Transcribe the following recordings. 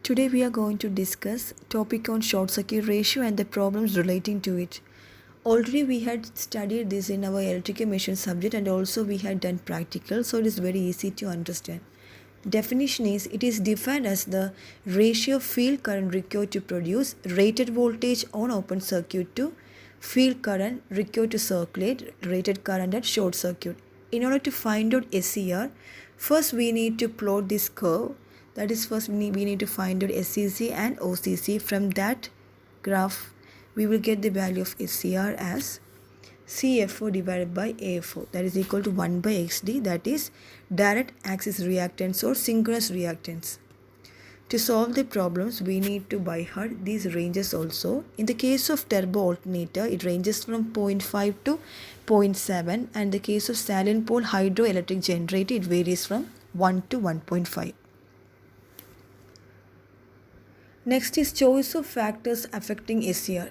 Today we are going to discuss topic on short circuit ratio and the problems relating to it. Already we had studied this in our electrical machine subject and also we had done practical, so it is very easy to understand. Definition is, it is defined as the ratio of field current required to produce rated voltage on open circuit to field current required to circulate rated current at short circuit. In order to find out SCR, first we need to plot this curve. That is, first we need to find out SCC and OCC. From that graph, we will get the value of SCR as CFO divided by AFO, that is equal to 1 by XD, that is direct axis reactance or synchronous reactance. To solve the problems, we need to by heart these ranges also. In the case of turbo alternator, it ranges from 0.5 to 0.7, and the case of salient pole hydroelectric generator, it varies from 1 to 1.5. Next is choice of factors affecting SCR.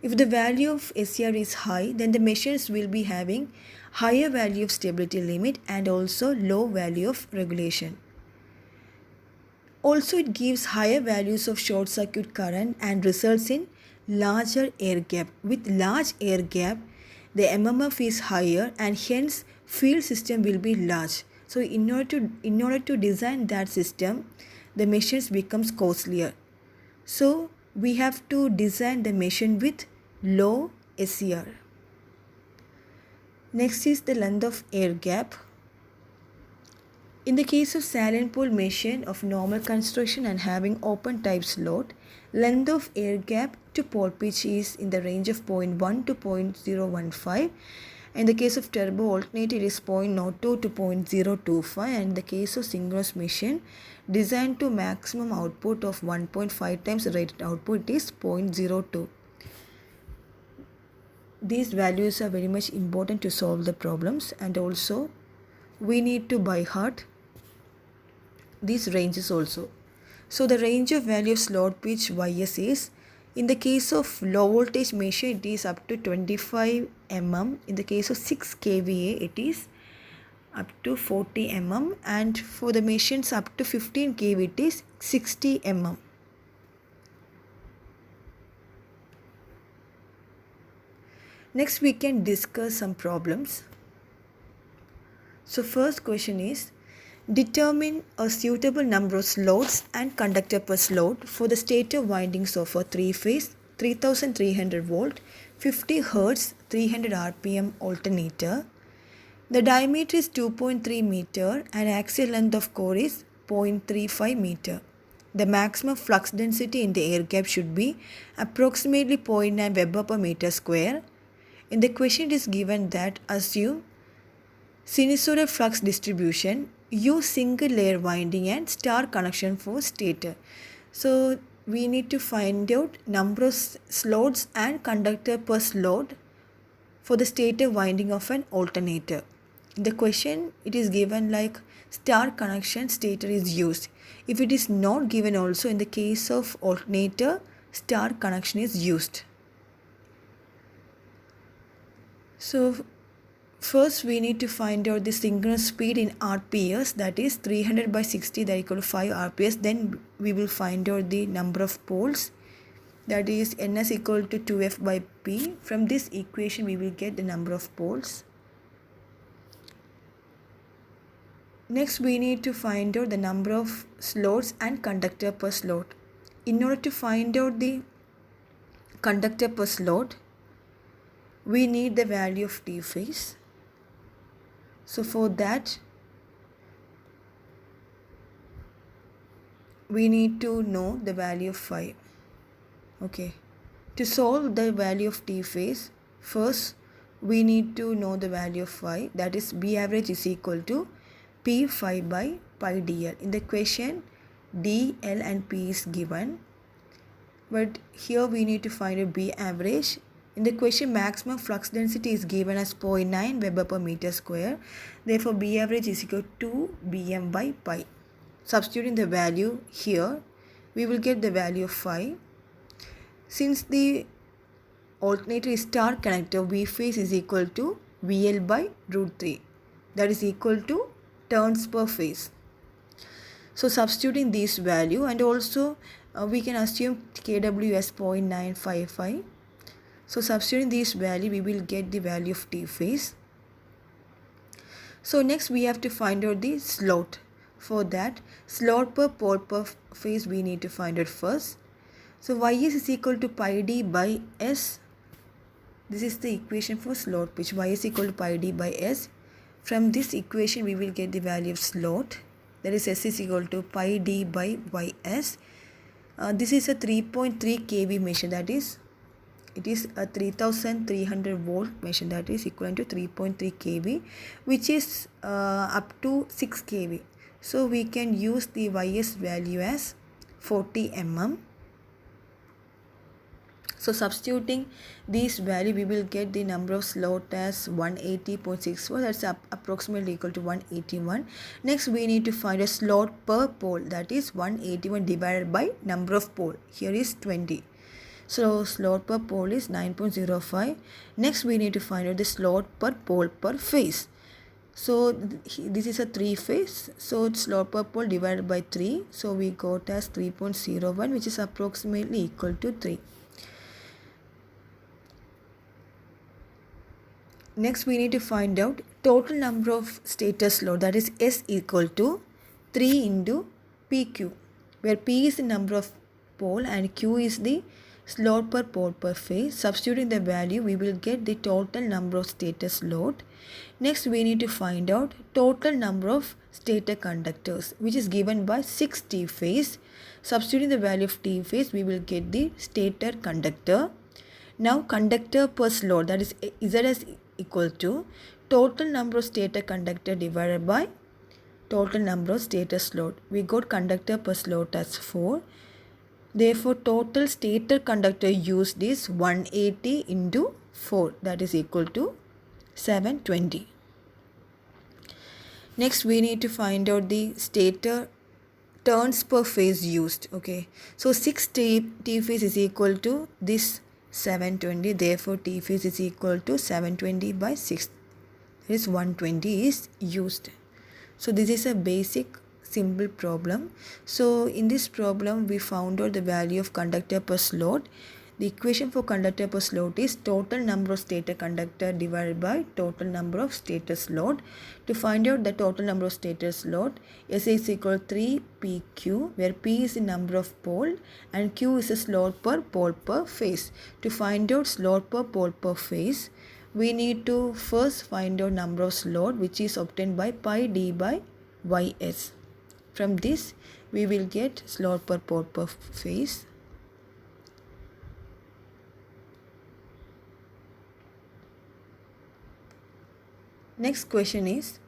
If the value of SCR is high, then the machines will be having higher value of stability limit and also low value of regulation. Also, it gives higher values of short circuit current and results in larger air gap. With large air gap, the MMF is higher and hence field system will be large. So in order to design that system, the machines becomes costlier. So we have to design the machine with low SCR. Next is the length of air gap. In the case of salient pole machine of normal construction and having open type slot, length of air gap to pole pitch is in the range of 0.1 to 0.015. In the case of turbo alternator, it is 0.02 to 0.025, and in the case of synchronous machine designed to maximum output of 1.5 times rated output, it is 0.02. These values are very much important to solve the problems, and also we need to by heart these ranges also. So the range of value of slot pitch YS is, in the case of low voltage machine, it is up to 25 mm. In the case of 6 kVA, it is up to 40 mm, and for the machines up to 15 kV, it is 60 mm. Next, we can discuss some problems. So first question is, determine a suitable number of slots and conductor per slot for the stator windings of a 3-phase 3300 volt 50 Hz 300 rpm alternator. The diameter is 2.3 meter and axial length of core is 0.35 meter. The maximum flux density in the air gap should be approximately 0.9 Weber per meter square. In the question, it is given that assume sinusoidal flux distribution, use single layer winding and star connection for stator. So we need to find out number of slots and conductor per slot for the stator winding of an alternator. In the question, it is given like star connection stator is used. If it is not given, also in the case of alternator, star connection is used. So first we need to find out the synchronous speed in RPS, that is 300 by 60, that equal to 5 RPS. Then we will find out the number of poles, that is Ns equal to 2F by P. From this equation we will get the number of poles. Next we need to find out the number of slots and conductor per slot. In order to find out the conductor per slot, we need the value of T phase. So for that, we need to know the value of phi. Okay. To solve the value of T phase, first we need to know the value of phi, that is B average is equal to P phi by pi dl. In the question, D, L and P is given, but here we need to find a B average. In the question, maximum flux density is given as 0.9 Weber per meter square. Therefore, B average is equal to Bm by pi. Substituting the value here, we will get the value of phi. Since the alternator is star connector, V phase is equal to VL by root 3. That is equal to turns per phase. So substituting this value, and also we can assume Kw as 0.955. So substituting this value, we will get the value of T phase. So next we have to find out the slot. For that, slot per pole per phase we need to find out first. So Ys is equal to pi d by s. This is the equation for slot pitch. Y is equal to pi d by s. From this equation we will get the value of slot. That is S is equal to pi d by ys. This is a 3.3 kV machine, that is it is a 3300 volt machine, that is equivalent to 3.3 kV, which is up to 6 kV. So we can use the Ys value as 40 mm. So substituting this value, we will get the number of slot as 180.64. That's approximately equal to 181. Next we need to find a slot per pole, that is 181 divided by number of pole. Here is 20. So slot per pole is 9.05. Next we need to find out the slot per pole per phase. So this is a 3 phase. So slot per pole divided by 3. So we got as 3.01, which is approximately equal to 3. Next we need to find out total number of stator slot, that is S equal to 3 into PQ, where P is the number of pole and Q is the slot per pole per phase. Substituting the value, we will get the total number of stator slot. Next we need to find out total number of stator conductors, which is given by 6 T phase. Substituting the value of T phase, we will get the stator conductor. Now conductor per slot, that is Z is equal to total number of stator conductor divided by total number of stator slot. We got conductor per slot as 4. Therefore total stator conductor used is 180 into 4, that is equal to 720. Next we need to find out the stator turns per phase used. Okay, so 6 T phase is equal to this 720. Therefore T phase is equal to 720 by 6. That is 120 is used. So this is a basic simple problem. So in this problem we found out the value of conductor per slot. The equation for conductor per slot is total number of stator conductor divided by total number of stator slot. To find out the total number of stator slot, S is equal to 3 PQ, where P is the number of pole and Q is the slot per pole per phase. To find out slot per pole per phase, we need to first find out number of slot, which is obtained by pi d by ys. From this we will get slot per pole per phase. Next question is,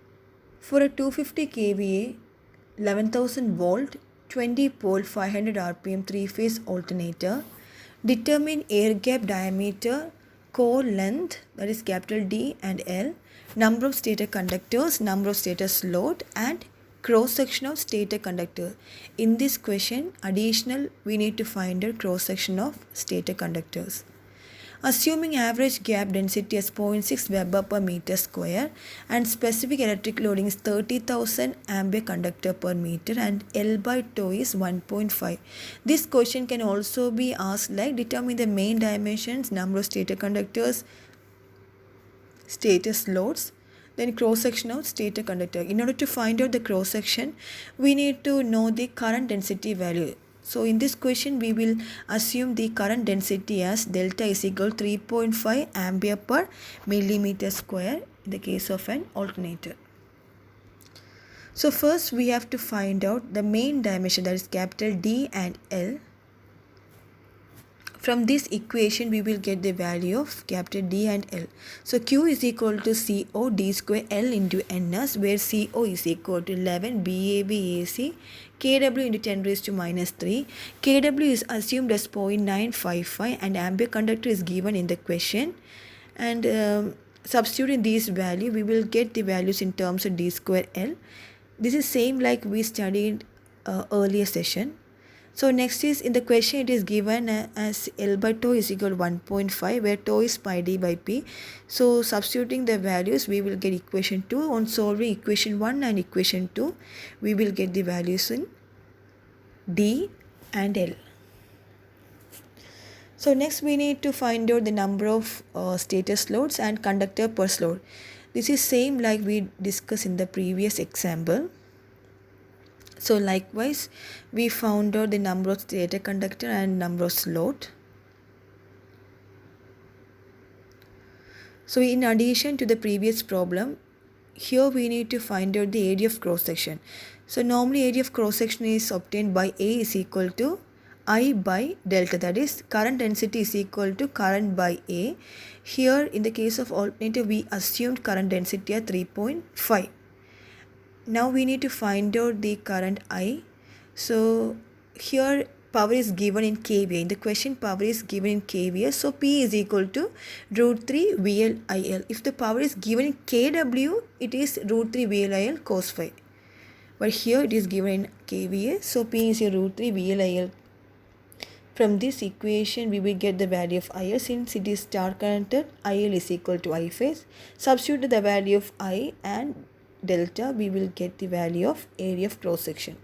for a 250 kVA 11,000 volt 20 pole 500 rpm 3 phase alternator, determine air gap diameter, core length, that is capital D and L, number of stator conductors, number of stator slot, and cross section of stator conductor. In this question additional we need to find a cross section of stator conductors. Assuming average gap density as 0.6 Weber per meter square and specific electric loading is 30,000 ampere conductor per meter and L by tau is 1.5. This question can also be asked like determine the main dimensions, number of stator conductors, stator slots, then cross section of stator conductor. In order to find out the cross section, we need to know the current density value. So in this question we will assume the current density as delta is equal to 3.5 ampere per millimeter square in the case of an alternator. So first we have to find out the main dimension, that is capital D and L. From this equation we will get the value of capital D and L. So Q is equal to CO D square L into NS, where CO is equal to 11 BABAC kW into 10 raised to minus 3. kW is assumed as 0.955 and ampere conductor is given in the question. And substituting these value, we will get the values in terms of D square L. This is same like we studied earlier session. So next is in the question it is given as L by tau is equal to 1.5, where tau is pi d by p. So substituting the values we will get equation 2. On solving equation 1 and equation 2 we will get the values in D and L. So next we need to find out the number of status loads and conductor per load. This is same like we discussed in the previous example. So likewise we found out the number of stator conductor and number of load. So in addition to the previous problem, here we need to find out the area of cross section. So normally area of cross section is obtained by A is equal to I by delta, that is current density is equal to current by A. Here in the case of alternative we assumed current density at 3.5. Now we need to find out the current I. So here power is given in kVA. In the question power is given in kVA. So P is equal to root 3 VLIL. If the power is given in kW, it is root 3 VLIL cos phi. But here it is given in kVA. So P is a root 3 VLIL. From this equation we will get the value of IL. Since it is star connected, IL is equal to I phase. Substitute the value of I and delta, we will get the value of area of cross section.